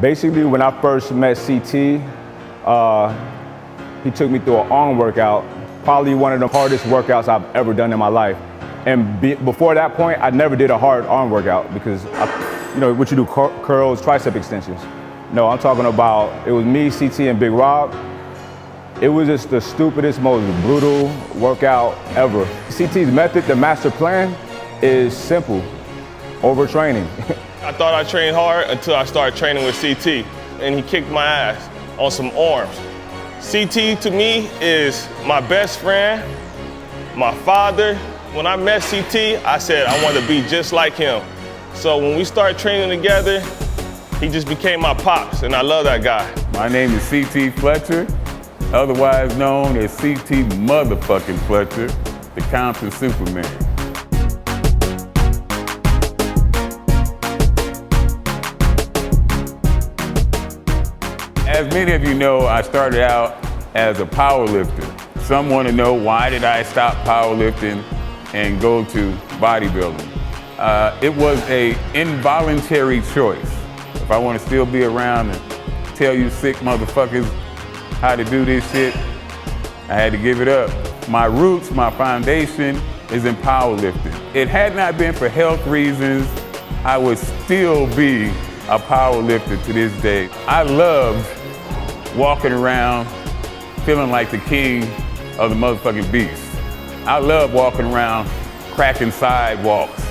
Basically, when I first met CT, he took me through an arm workout, probably one of the hardest workouts I've ever done in my life. And before that point, I never did a hard arm workout because, what you do, curls, tricep extensions. No, I'm talking about, it was me, CT, and Big Rob. It was just the stupidest, most brutal workout ever. CT's method, the MASSterplan, is simple, overtraining. I thought I trained hard until I started training with CT, and he kicked my ass on some arms. CT to me is my best friend, my father. When I met CT, I said I wanted to be just like him. So when we started training together, he just became my pops, and I love that guy. My name is CT Fletcher, otherwise known as CT motherfucking Fletcher, the Compton Superman. As many of you know, I started out as a power lifter. Some want to know, why did I stop powerlifting and go to bodybuilding? It was an involuntary choice. If I want to still be around and tell you sick motherfuckers how to do this shit, I had to give it up. My roots, my foundation is in powerlifting. It had not been for health reasons, I would still be a powerlifter to this day. I loved walking around feeling like the king of the motherfucking beast. I love walking around cracking sidewalks.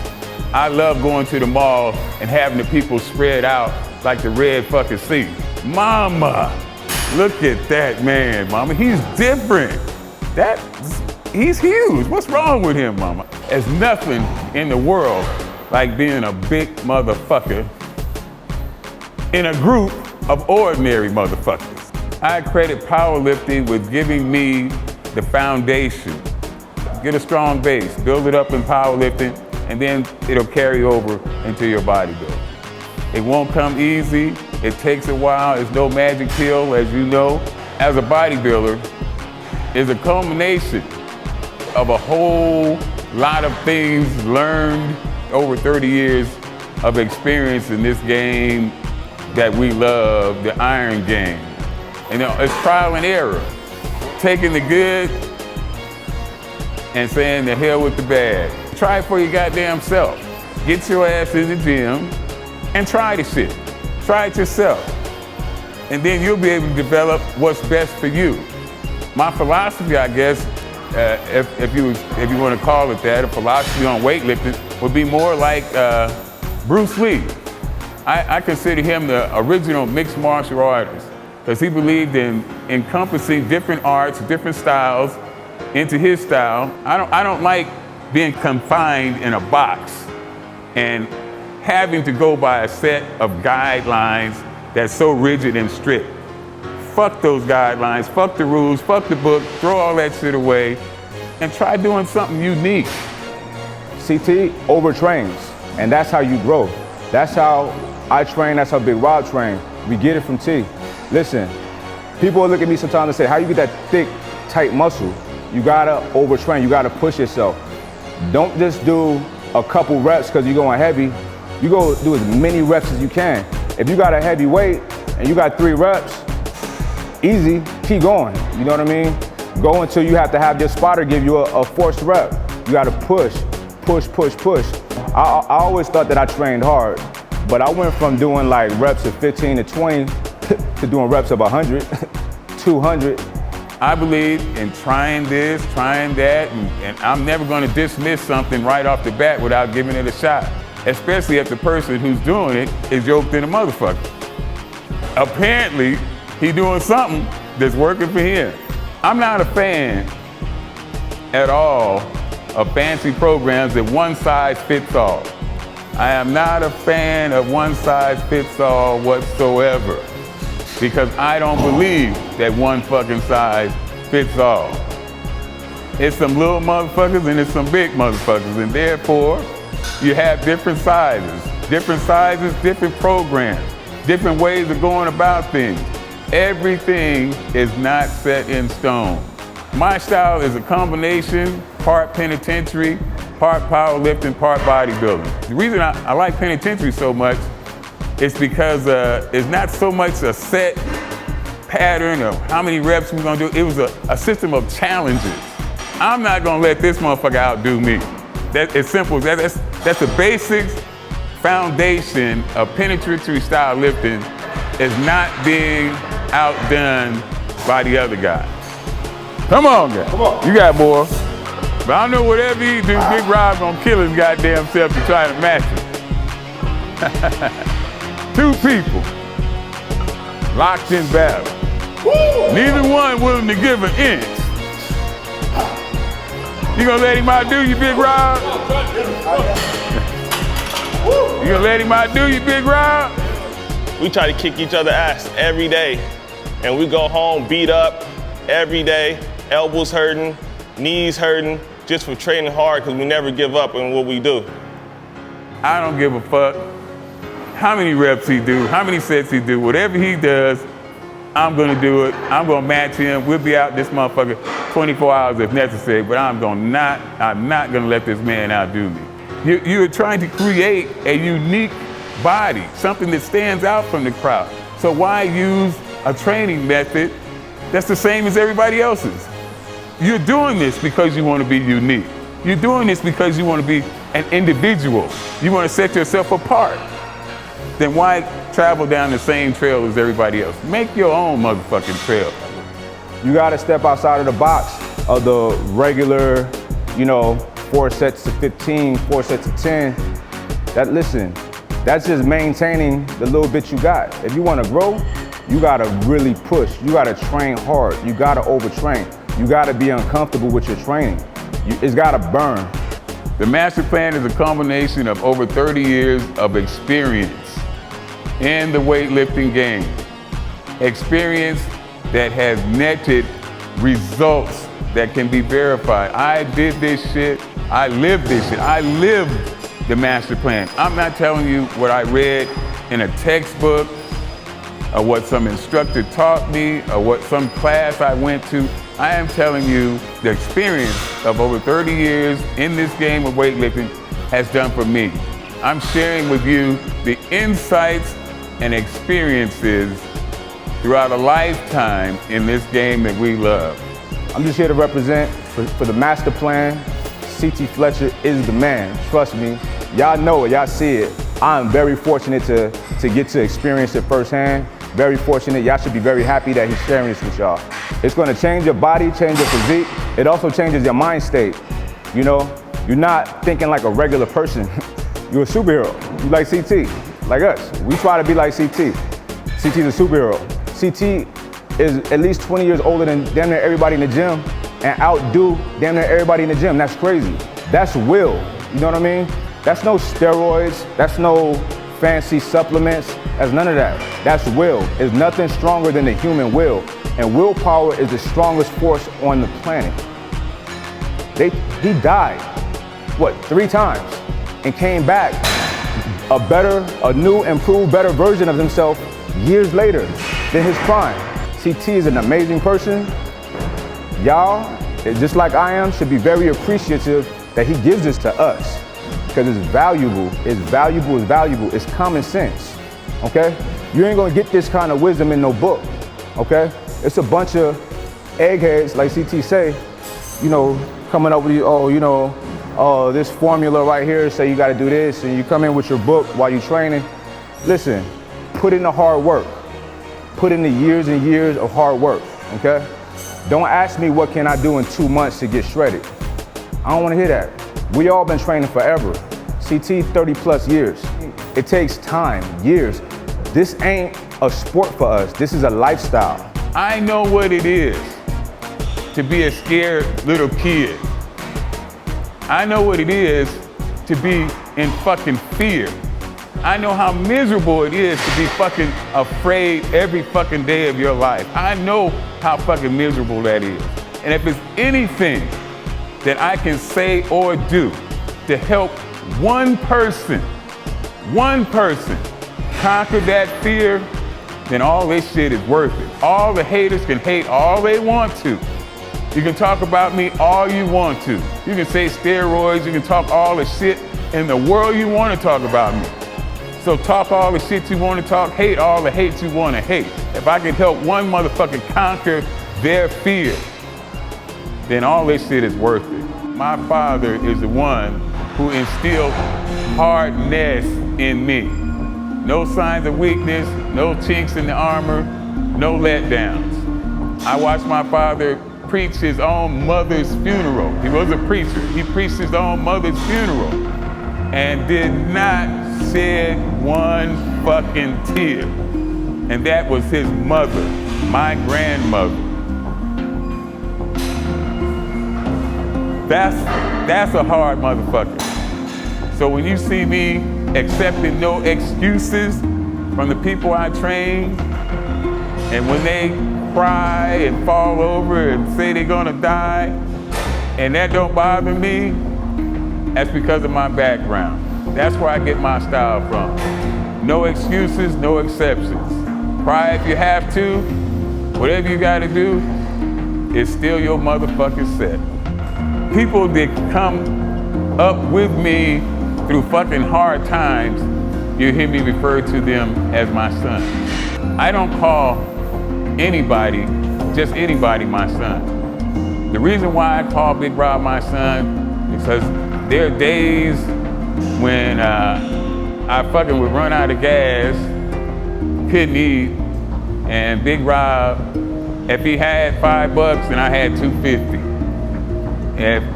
I love going to the mall and having the people spread out like the Red fucking Sea. Mama, look at that man, mama. He's different. He's huge. What's wrong with him, mama? There's nothing in the world like being a big motherfucker in a group of ordinary motherfuckers. I credit powerlifting with giving me the foundation. Get a strong base, build it up in powerlifting, and then it'll carry over into your bodybuilding. It won't come easy, it takes a while, it's no magic pill, as you know. As a bodybuilder, it's a culmination of a whole lot of things learned over 30 years of experience in this game that we love, the iron game. You know, it's trial and error. Taking the good and saying the hell with the bad. Try it for your goddamn self. Get your ass in the gym and try the shit. Try it yourself. And then you'll be able to develop what's best for you. My philosophy, I guess, if you want to call it that, a philosophy on weightlifting would be more like Bruce Lee. I consider him the original mixed martial artist because he believed in encompassing different arts, different styles into his style. I don't like being confined in a box and having to go by a set of guidelines that's so rigid and strict. Fuck those guidelines, fuck the rules, fuck the book, throw all that shit away and try doing something unique. CT overtrains, and that's how you grow. That's how I train, that's how Big Rob trained. We get it from T. Listen, people look at me sometimes and say, how you get that thick, tight muscle? You gotta overtrain, you gotta push yourself. Don't just do a couple reps because you're going heavy. You go do as many reps as you can. If you got a heavy weight and you got 3 reps, easy, keep going, you know what I mean? Go until you have to have your spotter give you a forced rep. You gotta push, push, push, push. I always thought that I trained hard, but I went from doing like reps of 15 to 20 to doing reps of 100, 200. I believe in trying this, trying that, and I'm never gonna dismiss something right off the bat without giving it a shot, especially if the person who's doing it is yoked in a motherfucker. Apparently, he's doing something that's working for him. I'm not a fan at all of fancy programs that one size fits all. I am not a fan of one size fits all whatsoever because I don't believe that one fucking size fits all. It's some little motherfuckers and it's some big motherfuckers, and therefore you have different sizes, different programs, different ways of going about things. Everything is not set in stone. My style is a combination, part penitentiary, part powerlifting, part bodybuilding. The reason I like penitentiary so much It's because it's not so much a set pattern of how many reps we're gonna do. It was a system of challenges. I'm not gonna let this motherfucker outdo me. That's as simple as that. That's the basics, foundation of penetratory style lifting, is not being outdone by the other guy. Come on, guys. Come on. You got more. But I know whatever you do, Big Rob gonna kill his goddamn self to try to match it. Two people locked in battle. Woo! Neither one willing to give an inch. You gonna let him outdo you, Big Rob? You gonna let him outdo you, Big Rob? We try to kick each other ass every day. And we go home beat up every day, elbows hurting, knees hurting, just for training hard because we never give up in what we do. I don't give a fuck how many reps he do, how many sets he do, whatever he does, I'm gonna do it. I'm gonna match him. We'll be out this motherfucker 24 hours if necessary, but I'm not gonna let this man outdo me. You're trying to create a unique body, something that stands out from the crowd. So why use a training method that's the same as everybody else's? You're doing this because you want to be unique. You're doing this because you want to be an individual. You want to set yourself apart. Then why travel down the same trail as everybody else? Make your own motherfucking trail. You gotta step outside of the box of the regular, 4 sets to 15, 4 sets to 10. That's just maintaining the little bit you got. If you wanna grow, you gotta really push. You gotta train hard. You gotta overtrain. You gotta be uncomfortable with your training. It's gotta burn. The MASSterplan is a combination of over 30 years of experience in the weightlifting game. Experience that has netted results that can be verified. I did this shit, I lived this shit. I lived the MASSterplan. I'm not telling you what I read in a textbook, or what some instructor taught me, or what some class I went to. I am telling you the experience of over 30 years in this game of weightlifting has done for me. I'm sharing with you the insights and experiences throughout a lifetime in this game that we love. I'm just here to represent for the MASSterplan. CT Fletcher is the man, trust me. Y'all know it, y'all see it. I'm very fortunate to get to experience it firsthand. Very fortunate, y'all should be very happy that he's sharing this with y'all. It's gonna change your body, change your physique. It also changes your mind state. You're not thinking like a regular person. You're a superhero. You like CT, like us. We try to be like CT. CT's a superhero. CT is at least 20 years older than damn near everybody in the gym and outdo damn near everybody in the gym. That's crazy. That's will, you know what I mean? That's no steroids, that's no fancy supplements, that's none of that. That's will. There's nothing stronger than the human will. And willpower is the strongest force on the planet. He died, 3 times and came back a new, improved, better version of himself years later than his prime. CT is an amazing person. Y'all, just like I am, should be very appreciative that he gives this to us because it's valuable. It's valuable, it's valuable. It's common sense, okay? You ain't gonna get this kind of wisdom in no book, okay? It's a bunch of eggheads, like CT say, coming up with you, this formula right here, say you gotta do this, and you come in with your book while you're training. Listen, put in the hard work. Put in the years and years of hard work, okay? Don't ask me what can I do in 2 months to get shredded. I don't wanna hear that. We all been training forever. CT, 30 plus years. It takes time, years. This ain't a sport for us, this is a lifestyle. I know what it is to be a scared little kid. I know what it is to be in fucking fear. I know how miserable it is to be fucking afraid every fucking day of your life. I know how fucking miserable that is. And if it's anything that I can say or do to help one person conquer that fear, then all this shit is worth it. All the haters can hate all they want to. You can talk about me all you want to. You can say steroids, you can talk all the shit in the world you want to talk about me. So talk all the shit you want to talk, hate all the hate you want to hate. If I can help one motherfucker conquer their fear, then all this shit is worth it. My father is the one who instilled hardness in me. No signs of weakness, no chinks in the armor, no letdowns. I watched my father preach his own mother's funeral. He was a preacher. He preached his own mother's funeral and did not shed one fucking tear. And that was his mother, my grandmother. That's a hard motherfucker. So when you see me accepting no excuses from the people I train, and when they cry and fall over and say they're gonna die, and that don't bother me, that's because of my background. That's where I get my style from. No excuses, no exceptions. Cry if you have to. Whatever you gotta do, it's still your motherfucking set. People that come up with me through fucking hard times, you hear me refer to them as my son. I don't call anybody, just anybody, my son. The reason why I call Big Rob my son is because there are days when I fucking would run out of gas, couldn't eat, and Big Rob, if he had $5 and I had $2.50.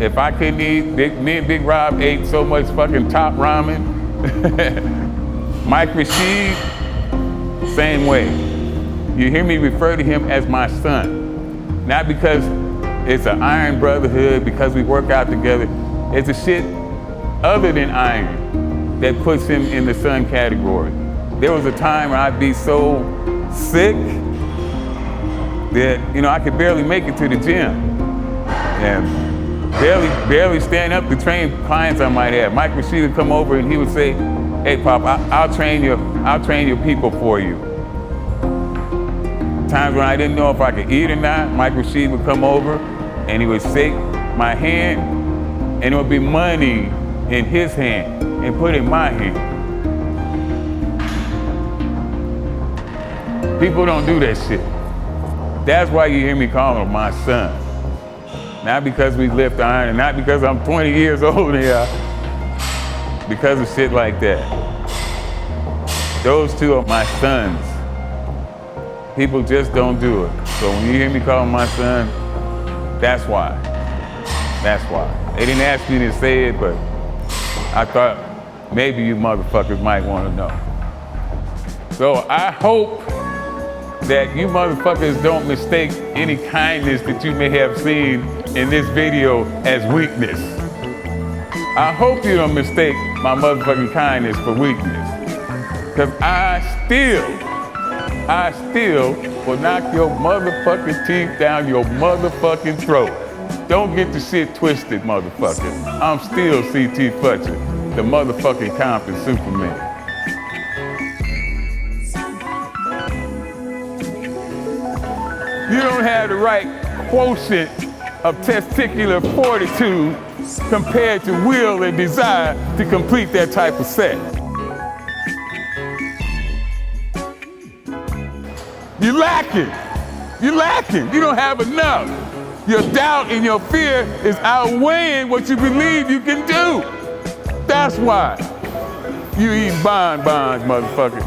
If I couldn't eat, me and Big Rob ate so much fucking top ramen. Mike Rashid, same way. You hear me refer to him as my son. Not because it's an iron brotherhood, because we work out together. It's a shit other than iron that puts him in the son category. There was a time when I'd be so sick that, I could barely make it to the gym. And barely stand up to train clients I might have. Mike Rashid would come over and he would say, "Hey Pop, I'll train your people for you." Times when I didn't know if I could eat or not, Mike Rashid would come over and he would shake my hand and it would be money in his hand and put it in my hand. People don't do that shit. That's why you hear me calling him my son. Not because we lift iron, and not because I'm 20 years old here, because of shit like that. Those two are my sons. People just don't do it. So when you hear me call him my son, that's why. That's why. They didn't ask me to say it, but I thought maybe you motherfuckers might want to know. So I hope that you motherfuckers don't mistake any kindness that you may have seen in this video as weakness. I hope you don't mistake my motherfucking kindness for weakness. Cause I still will knock your motherfucking teeth down your motherfucking throat. Don't get the shit twisted, motherfucker. I'm still CT Fletcher, the motherfucking Compton Superman. You don't have the right quotient of testicular fortitude compared to will and desire to complete that type of set. You're lacking. You're lacking. You don't have enough. Your doubt and your fear is outweighing what you believe you can do. That's why you eat bonbons, motherfucker.